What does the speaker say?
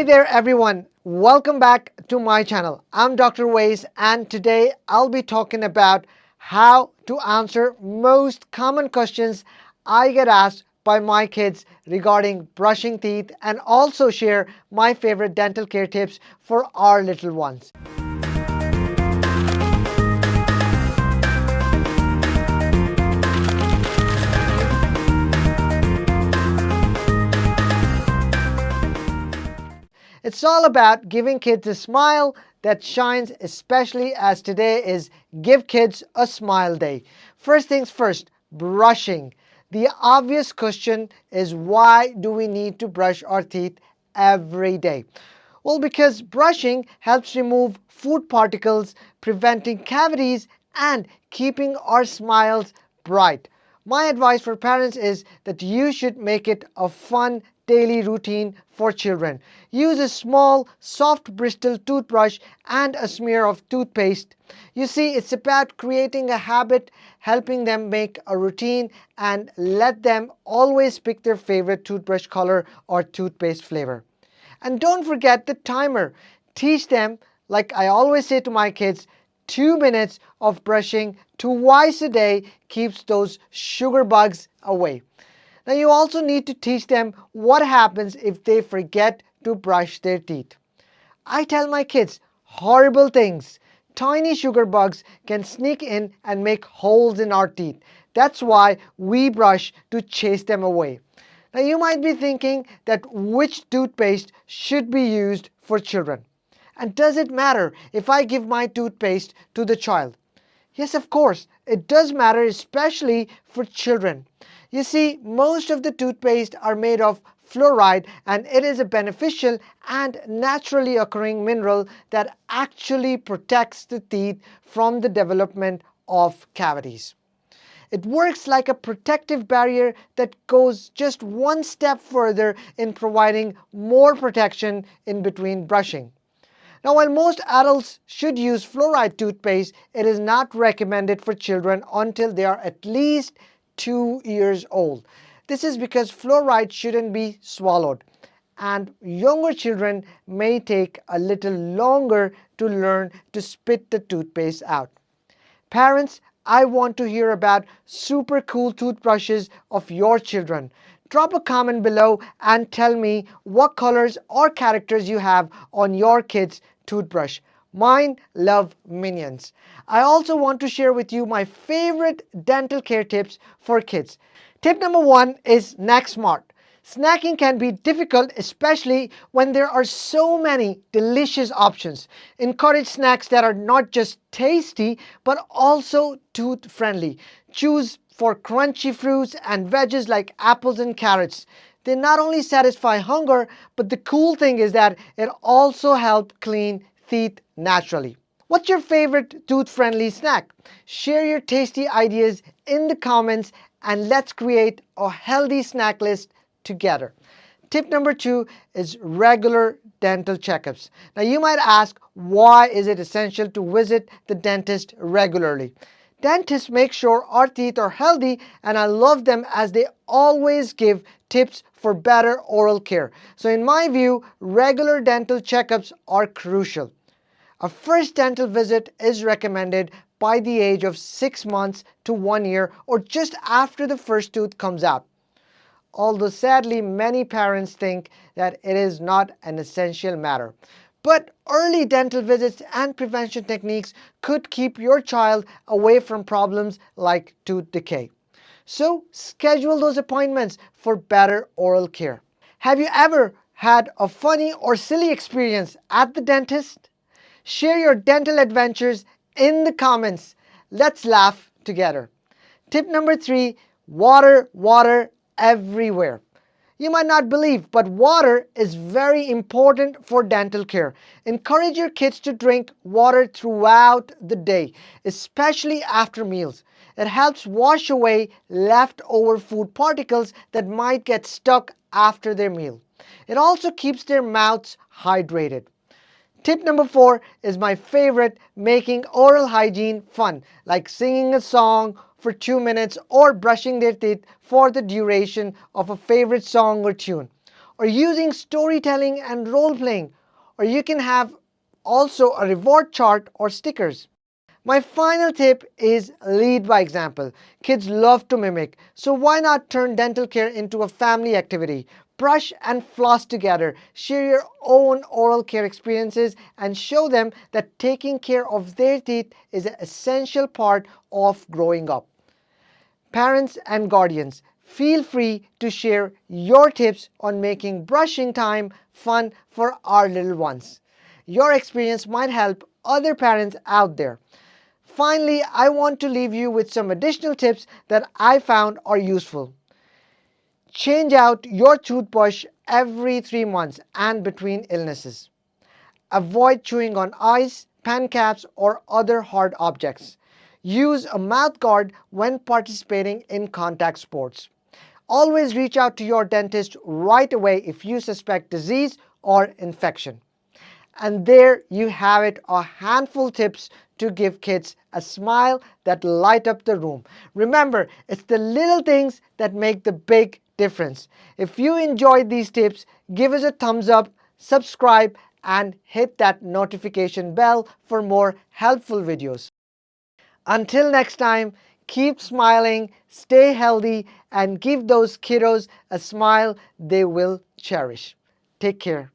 there everyone, welcome back to my channel. I'm Dr. Owais and today I'll be talking about how to answer most common questions I get asked by my kids regarding brushing teeth and also share my favorite dental care tips for our little ones. It's all about giving kids a smile that shines, especially as today is Give Kids a Smile Day. First things first, brushing. The obvious question is, why do we need to brush our teeth every day? Well, because brushing helps remove food particles, preventing cavities and keeping our smiles bright. My advice for parents is that you should make it a fun daily routine for children. Use a small, soft bristle toothbrush and a smear of toothpaste. You see, it's about creating a habit, helping them make a routine, and let them always pick their favorite toothbrush color or toothpaste flavor. And don't forget the timer. Teach them, like I always say to my kids, 2 minutes of brushing twice a day keeps those sugar bugs away. Now you also need to teach them what happens if they forget to brush their teeth. I tell my kids horrible things. Tiny sugar bugs can sneak in and make holes in our teeth. That's why we brush to chase them away. Now you might be thinking that which toothpaste should be used for children. And does it matter if I give my toothpaste to the child? Yes, of course, it does matter, especially for children. You see, most of the toothpaste are made of fluoride, and it is a beneficial and naturally occurring mineral that actually protects the teeth from the development of cavities. It works like a protective barrier that goes just one step further in providing more protection in between brushing. Now, while most adults should use fluoride toothpaste, it is not recommended for children until they are at least 2 years old. This is because fluoride shouldn't be swallowed, and younger children may take a little longer to learn to spit the toothpaste out. Parents, I want to hear about super cool toothbrushes of your children. Drop a comment below and tell me what colors or characters you have on your kids' toothbrush. Mine love minions. I also want to share with you my favorite dental care tips for kids. Tip number 1 is snack smart. Snacking can be difficult, especially when there are so many delicious options. Encourage snacks that are not just tasty, but also tooth friendly. Choose for crunchy fruits and veggies like apples and carrots. They not only satisfy hunger, but the cool thing is that it also helps clean teeth naturally. What's your favorite tooth-friendly snack? Share your tasty ideas in the comments and let's create a healthy snack list together. Tip number 2 is regular dental checkups. Now you might ask, why is it essential to visit the dentist regularly? Dentists make sure our teeth are healthy, and I love them as they always give tips for better oral care. So in my view, regular dental checkups are crucial. A first dental visit is recommended by the age of 6 months to 1 year, or just after the first tooth comes out. Although sadly many parents think that it is not an essential matter. But early dental visits and prevention techniques could keep your child away from problems like tooth decay. So schedule those appointments for better oral care. Have you ever had a funny or silly experience at the dentist? Share your dental adventures in the comments. Let's laugh together. Tip number 3, water, water everywhere. You might not believe, but water is very important for dental care. Encourage your kids to drink water throughout the day, especially after meals. It helps wash away leftover food particles that might get stuck after their meal. It also keeps their mouths hydrated. Tip number 4 is my favorite, making oral hygiene fun, like singing a song for 2 minutes or brushing their teeth for the duration of a favorite song or tune. or using storytelling and role playing, or you can have also a reward chart or stickers. My final tip is lead by example. Kids love to mimic, so why not turn dental care into a family activity? Brush and floss together, share your own oral care experiences, and show them that taking care of their teeth is an essential part of growing up. Parents and guardians, feel free to share your tips on making brushing time fun for our little ones. Your experience might help other parents out there. Finally, I want to leave you with some additional tips that I found are useful. Change out your toothbrush every 3 months and between illnesses. Avoid chewing on ice, pen caps, or other hard objects. Use a mouth guard when participating in contact sports. Always reach out to your dentist right away if you suspect disease or infection. And there you have it, a handful tips to give kids a smile that light up the room. Remember, it's the little things that make the big difference. If you enjoyed these tips, give us a thumbs up, subscribe, and hit that notification bell for more helpful videos. Until next time, keep smiling, stay healthy, and give those kiddos a smile they will cherish. Take care.